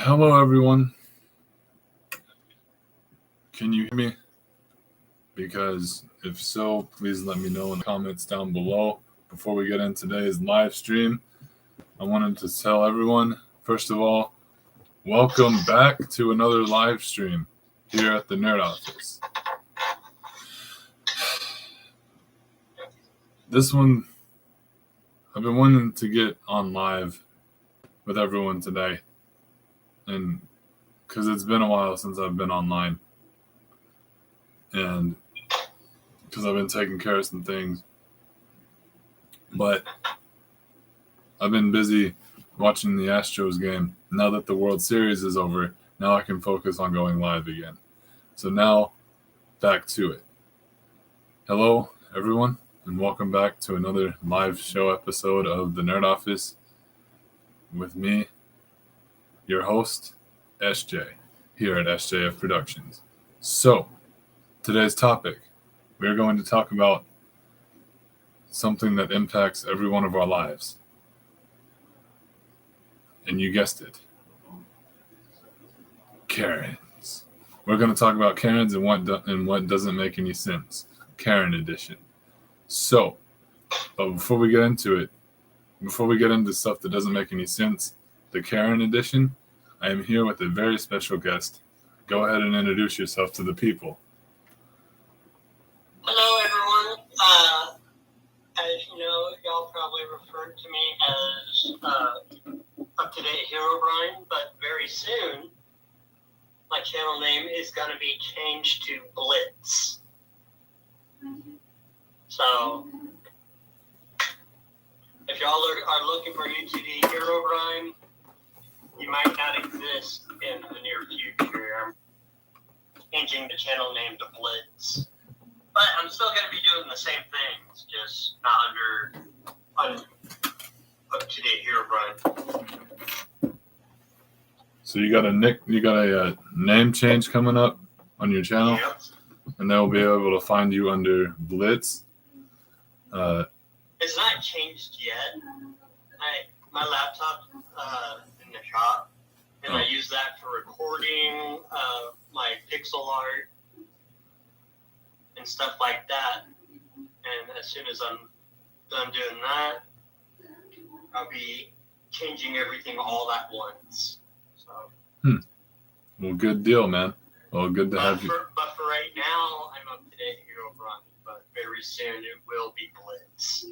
Hello, everyone. Can you hear me? Because if so, please let me know in the comments down below. Before we get into today's live stream, I wanted to tell everyone, first of all, welcome back to another live stream here at the Nerd Office. This one, I've been wanting to get on live with everyone today, and because it's been a while since I've been online, and because I've been taking care of some things, but I've been busy watching the Astros game. Now that the World Series is over, now I can focus on going live again. So now, back to it. Hello, everyone, and welcome back to another live show episode of the Nerd Office with me, your host, S.J., here at S.J.F Productions. So, today's topic, we're going to talk about something that impacts every one of our lives. And you guessed it. Karens. We're going to talk about Karens and what doesn't make any sense. Karen edition. So, but before we get into stuff that doesn't make any sense, the Karen edition, I am here with a very special guest. Go ahead and introduce yourself to the people. Hello, everyone. As you know, y'all probably referred to me as Up-to-Date Hero Brian, but very soon, my channel name is going to be changed to Blitz. So, if y'all are looking for UTD Hero Brian, you might not exist in the near future. I'm changing the channel name to Blitz. But I'm still going to be doing the same things, just not under Up-to-Date Hero Brian. So you got a name change coming up on your channel, Yep. And they'll be able to find you under Blitz. It's not changed yet. My laptop in the shop, and I use that for recording my pixel art and stuff like that. And as soon as I'm done doing that, I'll be changing everything all at once. So. Well, good deal, man. Well, good to have you. But for right now, I'm Up-to-Date Hero Brian. But very soon it will be Blitz.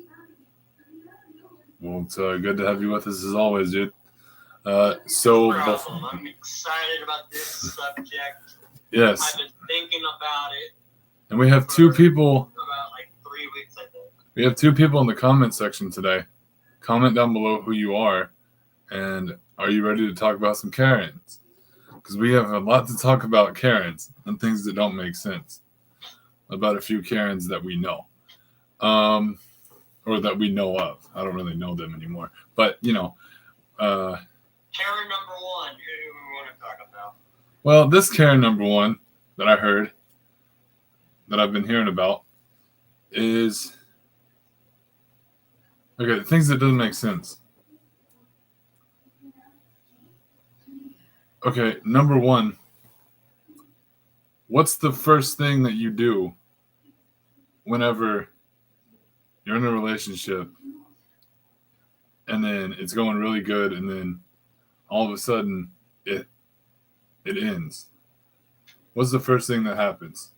Well, it's good to have you with us as always, dude. I'm excited about this subject. Yes. I've been thinking about it. And we have two people. About like 3 weeks, I think. We have two people in the comment section today. Comment down below who you are, and are you ready to talk about some Karens? Because we have a lot to talk about Karens and things that don't make sense. About a few Karens that we know. Or that we know of. I don't really know them anymore. But, you know. Karen number one, who do we want to talk about? Well, this Karen number one that I heard, that I've been hearing about, is... Okay, things that doesn't make sense. Okay, number one. What's the first thing that you do whenever you're in a relationship and then it's going really good and then all of a sudden it ends? What's the first thing that happens?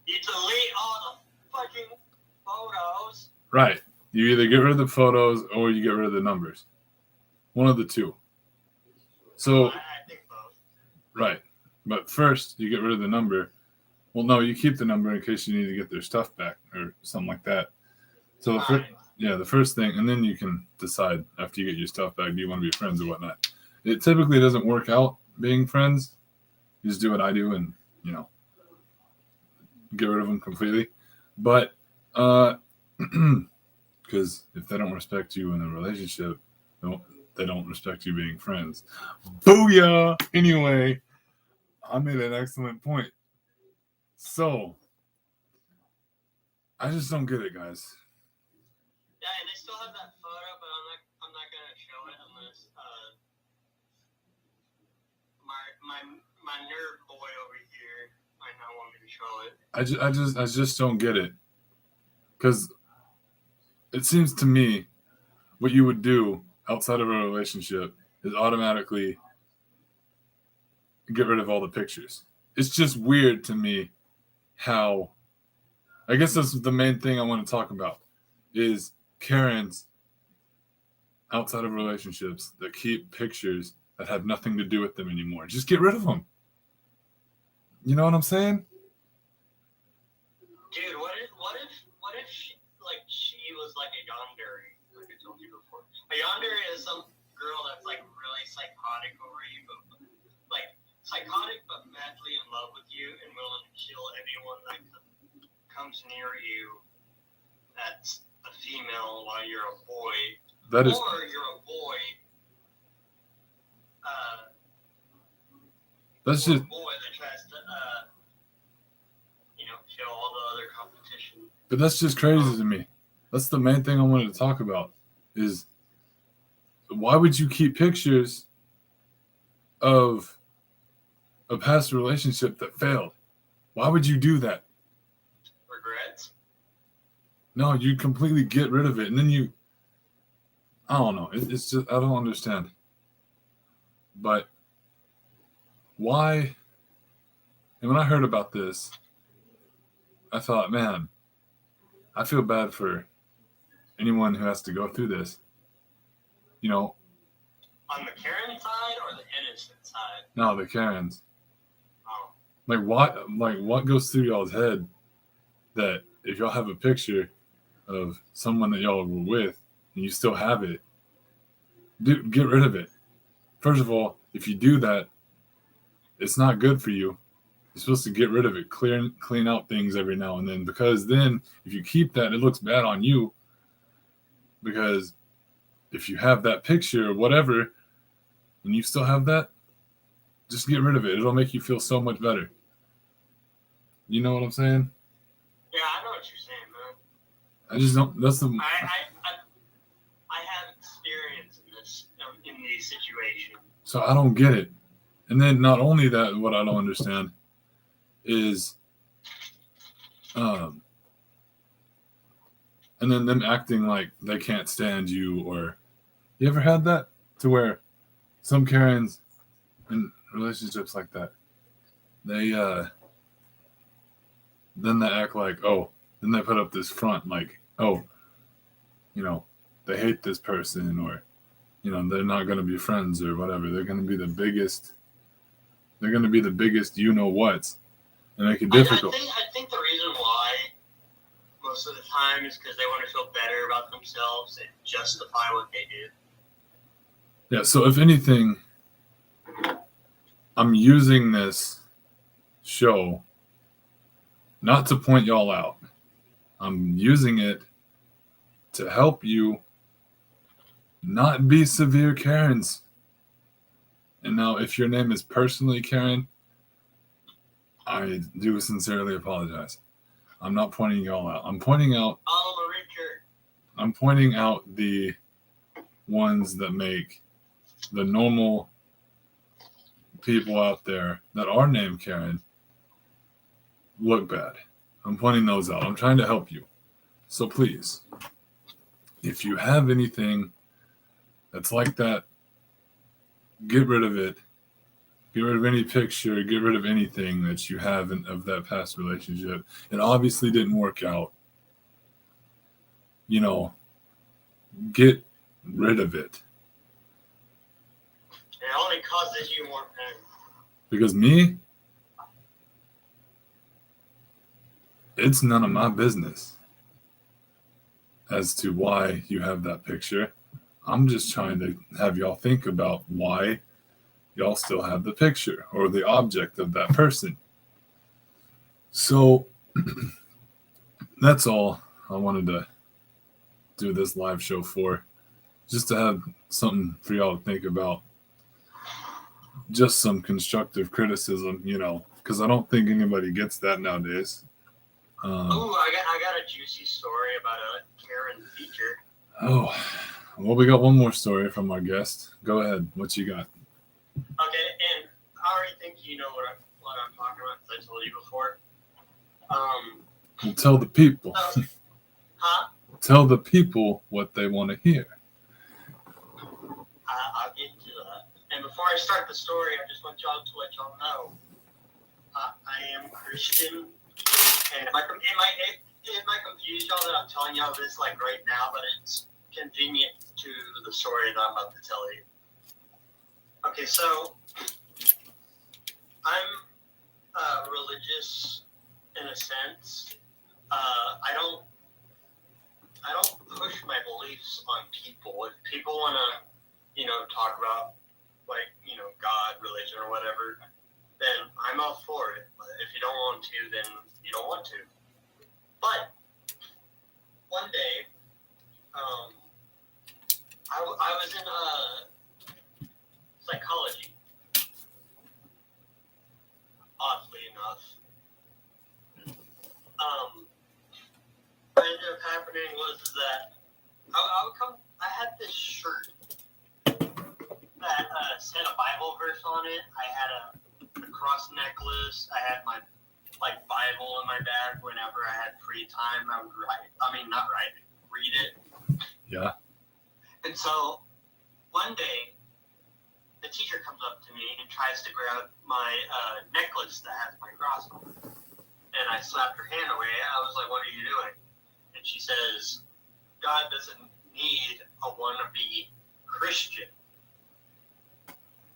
You delete all the fucking photos. Right. You either get rid of the photos or you get rid of the numbers. One of the two. So, I think both. right. But first, you get rid of the number. Well, no, you keep the number in case you need to get their stuff back or something like that. So, the first thing, and then you can decide after you get your stuff back, do you want to be friends or whatnot. It typically doesn't work out being friends. You just do what I do and, you know, get rid of them completely. But, because if they don't respect you in a relationship, they don't respect you being friends. Booyah! Anyway, I made an excellent point. So, I just don't get it, guys. Yeah, and they still have that photo, but I'm not gonna show it unless my nerd boy over here might not want me to show it. I just don't get it. Because it seems to me what you would do outside of a relationship is automatically get rid of all the pictures. It's just weird to me how, I guess that's the main thing I want to talk about, is Karens outside of relationships that keep pictures that have nothing to do with them anymore. Just get rid of them. You know what I'm saying? Dude, what if she was like a yandere, like I told you before. A yandere is some girl that's like really psychotic over you, but like psychotic but madly in love with you and willing to kill anyone that comes near you that's a female while you're a boy. Or you're a boy. That's just a boy that tries to kill all the other competition. But that's just crazy to me. That's the main thing I wanted to talk about, is why would you keep pictures of a past relationship that failed? Why would you do that? Regrets? No, you completely get rid of it. And then I don't know. It's just, I don't understand. But why? And when I heard about this, I thought, man, I feel bad for anyone who has to go through this. You know. On the Karen side or the innocent side? No, the Karens. Oh. What goes through y'all's head that if y'all have a picture of someone that y'all were with and you still have it, dude, get rid of it. First of all, if you do that, it's not good for you. You're supposed to get rid of it, clean out things every now and then, because then if you keep that, it looks bad on you. Because if you have that picture or whatever, and you still have that, just get rid of it. It'll make you feel so much better. You know what I'm saying? Yeah, I know what you're saying, man. I just don't. That's the. I have experience in this, in these situations. So I don't get it. And then not only that, what I don't understand is, and then them acting like they can't stand you. Or you ever had that to where some Karens in relationships like that, they then they act like, oh, then they put up this front like, oh, they hate this person, or they're not going to be friends or whatever. They're going to be the biggest. They're going to be the biggest whats, and make it difficult. I think the reason why most of the time is because they want to feel better about themselves and justify what they do. Yeah. So if anything, I'm using this show not to point y'all out. I'm using it to help you not be severe Karens. And now, if your name is personally Karen, I do sincerely apologize. I'm not pointing y'all out. I'm pointing out the ones that make the normal people out there that are named Karen look bad. I'm pointing those out. I'm trying to help you. So please, if you have anything that's like that, get rid of it. Get rid of any picture. Get rid of anything that you have of that past relationship. It obviously didn't work out. Get rid of it. It only causes you more pain. Because me, it's none of my business as to why you have that picture. I'm just trying to have y'all think about why y'all still have the picture or the object of that person. So that's all I wanted to do this live show for. Just to have something for y'all to think about. Just some constructive criticism, because I don't think anybody gets that nowadays. I got a juicy story about a Karen teacher. Oh, well, we got one more story from our guest. Go ahead. What you got? Okay, and already think you know what I'm talking about, because I told you before. Well, tell the people. Huh? Tell the people what they want to hear. I'll get to that. And before I start the story, I just want y'all to let y'all know I am Christian. And it might confuse y'all that I'm telling y'all this like right now, but it's convenient to the story that I'm about to tell you. Okay, so I'm religious in a sense. I don't push my beliefs on people. If people want to, talk about God, religion, or whatever, then I'm all for it. But if you don't want to, then you don't want to. But one day, I was in psychology. Oddly enough, what ended up happening was that I had this shirt that said a Bible verse on it. I had a cross necklace. I had my Bible in my bag. Whenever I had free time, I would read it. Yeah. And so one day, the teacher comes up to me and tries to grab my necklace that has my cross on it. And I slapped her hand away. I was like, "What are you doing?" And she says, "God doesn't need a wannabe Christian."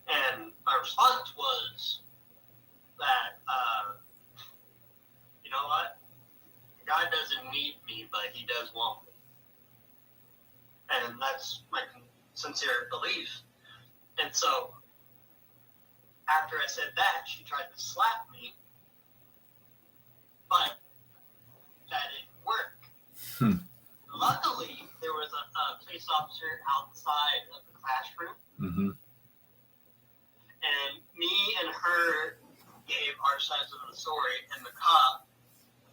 And my response was that, you know what? God doesn't need me, but he does want me. And that's my sincere belief. And so, after I said that, she tried to slap me, but that didn't work. Luckily, there was a police officer outside of the classroom. Mm-hmm. And me and her gave our sides of the story, and the cop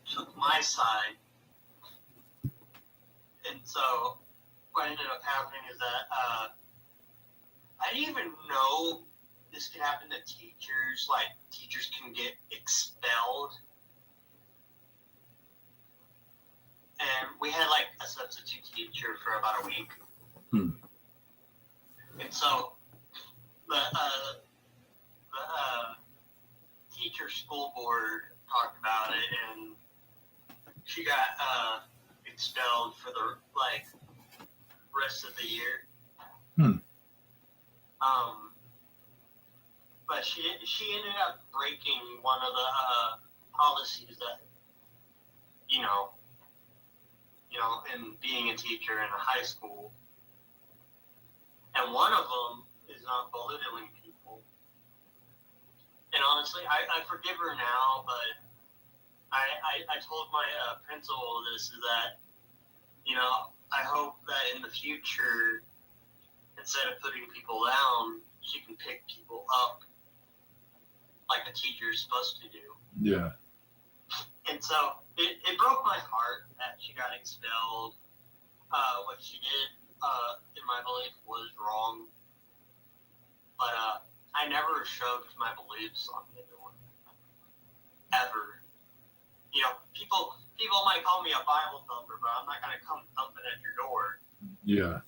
took my side. And so what ended up happening is that I didn't even know this could happen to teachers. Like, teachers can get expelled. And we had a substitute teacher for about a week. And so the teacher school board talked about it, and she got expelled for the rest of the year. But she ended up breaking one of the policies that in being a teacher in a high school, and one of them is not belittling people. And honestly, I forgive her now, but I told my principal this, is that, I hope that in the future, instead of putting people down, she can pick people up like a teacher is supposed to do. Yeah. And so it broke my heart that she got expelled. What she did, in my belief, was wrong. But I never shoved my beliefs on anyone. Ever. People might call me a Bible thumper, but I'm not going to come thumping at your door. Yeah.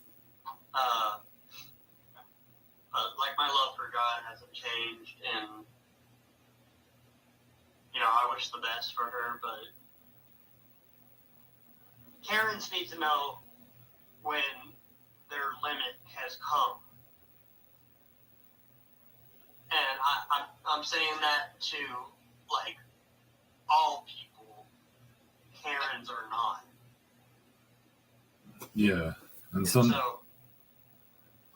But my love for God hasn't changed, and I wish the best for her, but Karens need to know when their limit has come. And I'm saying that to all people, Karens or not. Yeah. And so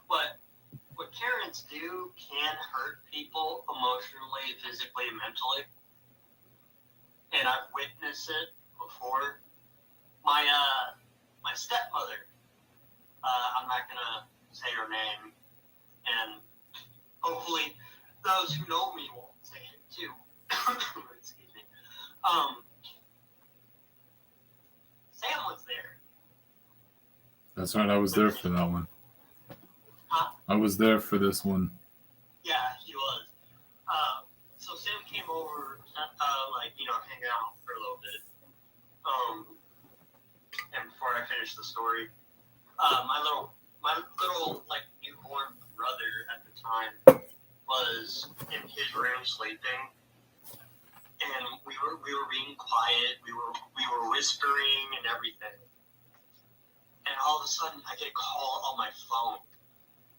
what Karens do can hurt people emotionally, physically, mentally. And I've witnessed it before. My stepmother, I'm not going to say her name, and hopefully those who know me won't say it too. Excuse me. Sam was there. That's right, I was there for that one. Huh? I was there for this one. Yeah, he was. over, hang out for a little bit. And before I finish the story, my little newborn brother at the time was in his room sleeping, and we were being quiet. We were whispering and everything. And all of a sudden, I get a call on my phone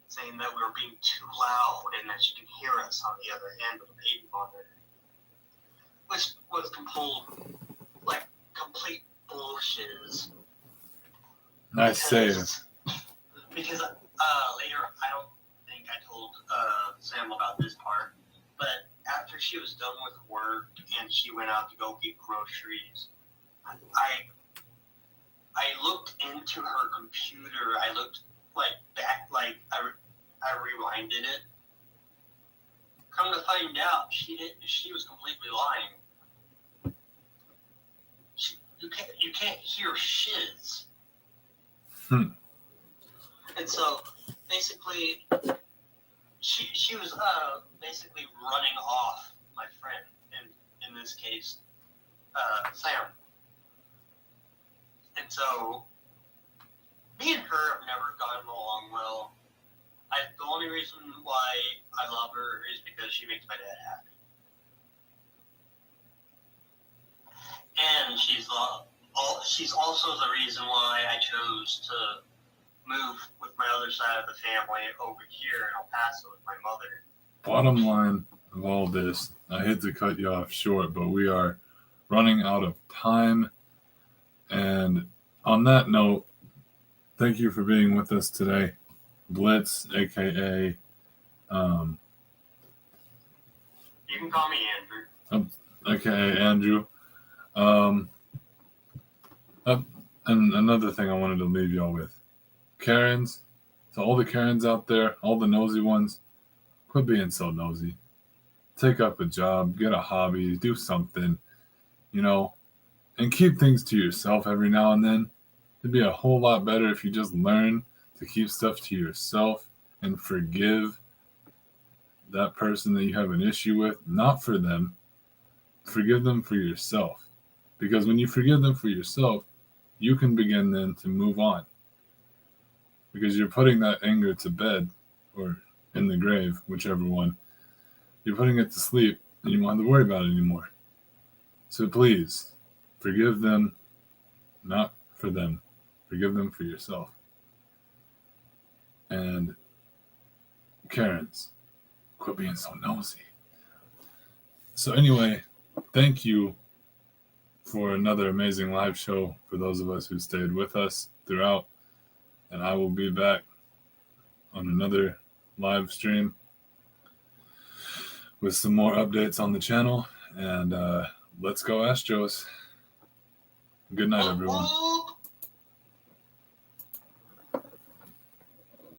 saying that we were being too loud and that she can hear us on the other end of the baby monitor, which was complete bullshit. Nice save. Because later, I don't think I told Sam about this part, but after she was done with work and she went out to go get groceries, I looked into her computer. I looked back, I rewinded it. Come to find out, she was completely lying. You can't hear shiz. And so basically, she was basically running off my friend, in this case, Sam. And so, me and her have never gotten along well. The only reason why I love her is because she makes my dad happy. And she's also the reason why I chose to move with my other side of the family over here in El Paso with my mother. Bottom line of all this, I hate to cut you off short, but we are running out of time. And on that note, thank you for being with us today. Blitz, a.k.a. You can call me Andrew. A.k.a. Andrew. And another thing I wanted to leave y'all with. Karens, to all the Karens out there, all the nosy ones, quit being so nosy. Take up a job, get a hobby, do something, and keep things to yourself every now and then. It'd be a whole lot better if you just learn to keep stuff to yourself and forgive that person that you have an issue with, not for them. Forgive them for yourself. Because when you forgive them for yourself, you can begin then to move on. Because you're putting that anger to bed or in the grave, whichever one. You're putting it to sleep and you won't have to worry about it anymore. So please, forgive them, not for them. Forgive them for yourself. And Karens, quit being so nosy. So anyway, thank you for another amazing live show for those of us who stayed with us throughout. And I will be back on another live stream with some more updates on the channel. And let's go Astros. Good night, everyone.